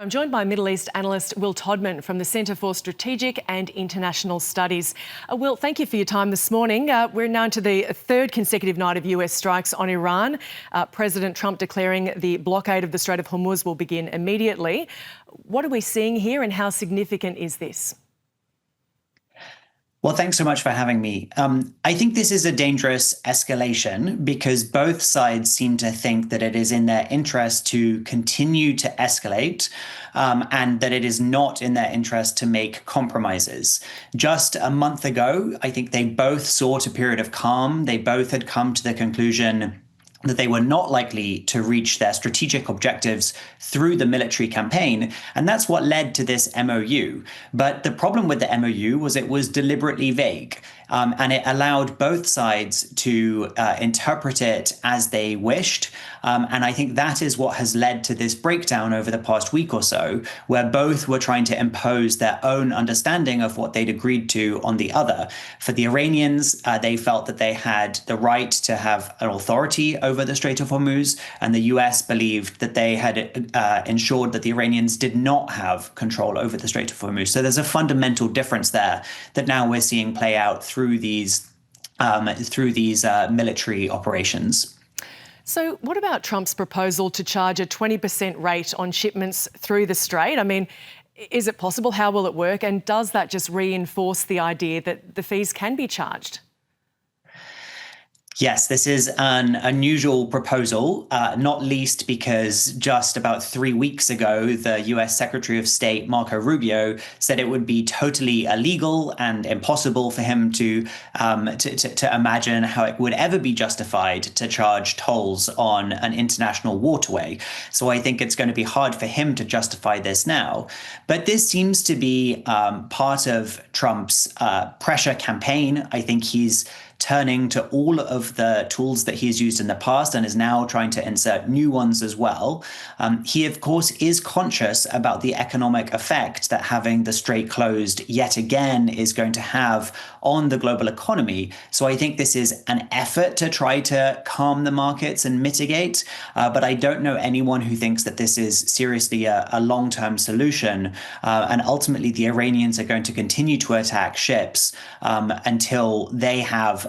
I'm joined by Middle East analyst Will Todman from the Centre for Strategic and International Studies. Will, thank you for your time this morning. We're now into the third consecutive night of US strikes on Iran. President Trump declaring the blockade of the Strait of Hormuz will begin immediately. What are we seeing here and how significant is this? Well, thanks so much for having me. I think this is a dangerous escalation because both sides seem to think that it is in their interest to continue to escalate and that it is not in their interest to make compromises. Just a month ago, I think they both sought a period of calm. They both had come to the conclusion that they were not likely to reach their strategic objectives through the military campaign. And that's what led to this MOU. But the problem with the MOU was it was deliberately vague. And it allowed both sides to interpret it as they wished. And I think that is what has led to this breakdown over the past week or so, where both were trying to impose their own understanding of what they'd agreed to on the other. For the Iranians, they felt that they had the right to have an authority over the Strait of Hormuz, and the US believed that they had ensured that the Iranians did not have control over the Strait of Hormuz. So there's a fundamental difference there that now we're seeing play out through these military operations. So what about Trump's proposal to charge a 20% rate on shipments through the Strait? I mean, is it possible? How will it work? And does that just reinforce the idea that the fees can be charged? Yes, this is an unusual proposal, not least because just about 3 weeks ago, the US Secretary of State, Marco Rubio, said it would be totally illegal and impossible for him to imagine how it would ever be justified to charge tolls on an international waterway. So I think it's going to be hard for him to justify this now. But this seems to be part of Trump's pressure campaign. I think he's turning to all of the tools that he has used in the past and is now trying to insert new ones as well. He, of course, is conscious about the economic effect that having the strait closed yet again is going to have on the global economy. So I think this is an effort to try to calm the markets and mitigate. But I don't know anyone who thinks that this is seriously a long-term solution. And ultimately, the Iranians are going to continue to attack ships until they have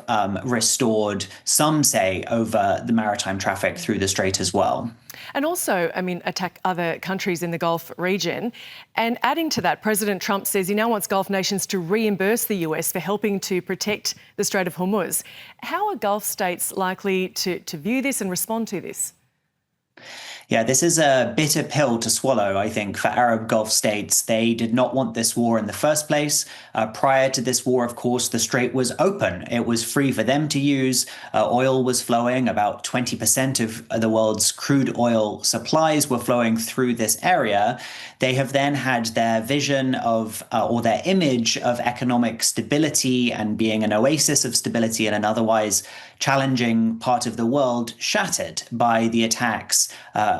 restored some say over the maritime traffic through the strait as well. And also, I mean, attack other countries in the Gulf region. And adding to that, President Trump says he now wants Gulf nations to reimburse the US for helping to protect the Strait of Hormuz. How are Gulf states likely to view this and respond to this? Yeah, this is a bitter pill to swallow, I think, for Arab Gulf states. They did not want this war in the first place. Prior to this war, of course, the strait was open. It was free for them to use. Oil was flowing. About 20% of the world's crude oil supplies were flowing through this area. They have then had their vision of, or their image of economic stability and being an oasis of stability in an otherwise challenging part of the world shattered by the attacks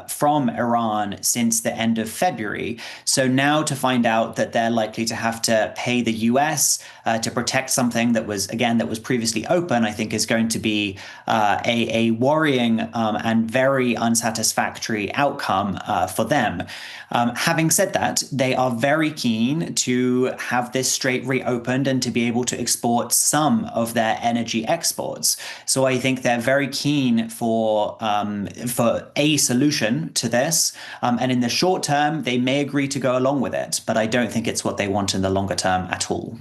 from Iran since the end of February. So now to find out that they're likely to have to pay the US to protect something that was previously open, I think is going to be a worrying and very unsatisfactory outcome for them. Having said that, they are very keen to have this strait reopened and to be able to export some of their energy exports. So I think they're very keen for a solution to this. And in the short term, they may agree to go along with it, but I don't think it's what they want in the longer term at all.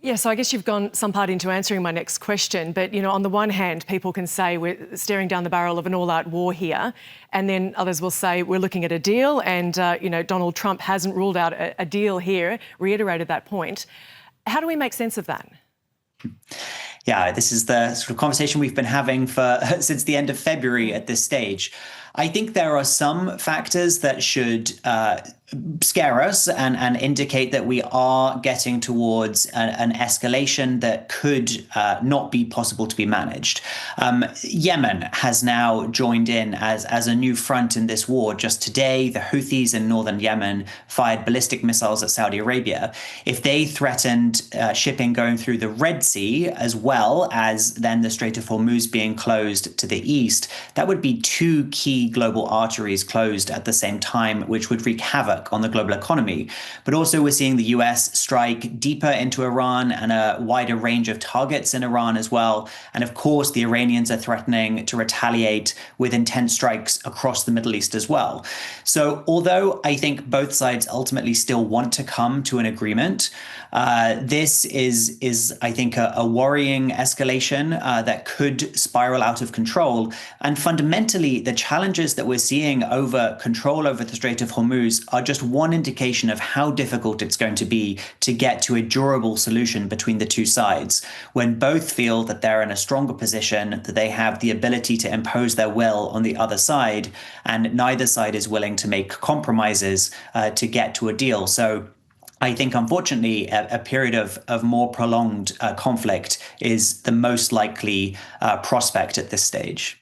Yeah, so I guess you've gone some part into answering my next question. But, you know, on the one hand, people can say we're staring down the barrel of an all-out war here. And then others will say we're looking at a deal. And, you know, Donald Trump hasn't ruled out a deal here, reiterated that point. How do we make sense of that? Yeah, this is the sort of conversation we've been having since the end of February at this stage. I think there are some factors that should scare us and indicate that we are getting towards an escalation that could not be possible to be managed. Yemen has now joined in as a new front in this war. Just today, the Houthis in northern Yemen fired ballistic missiles at Saudi Arabia. If they threatened shipping going through the Red Sea, as well as then the Strait of Hormuz being closed to the east, that would be two key key global arteries closed at the same time, which would wreak havoc on the global economy. But also we're seeing the US strike deeper into Iran and a wider range of targets in Iran as well. And of course, the Iranians are threatening to retaliate with intense strikes across the Middle East as well. So although I think both sides ultimately still want to come to an agreement, this is I think, a worrying escalation that could spiral out of control. And fundamentally, the challenges that we're seeing over control over the Strait of Hormuz are just one indication of how difficult it's going to be to get to a durable solution between the two sides, when both feel that they're in a stronger position, that they have the ability to impose their will on the other side, and neither side is willing to make compromises to get to a deal. So I think, unfortunately, a period of more prolonged conflict is the most likely prospect at this stage.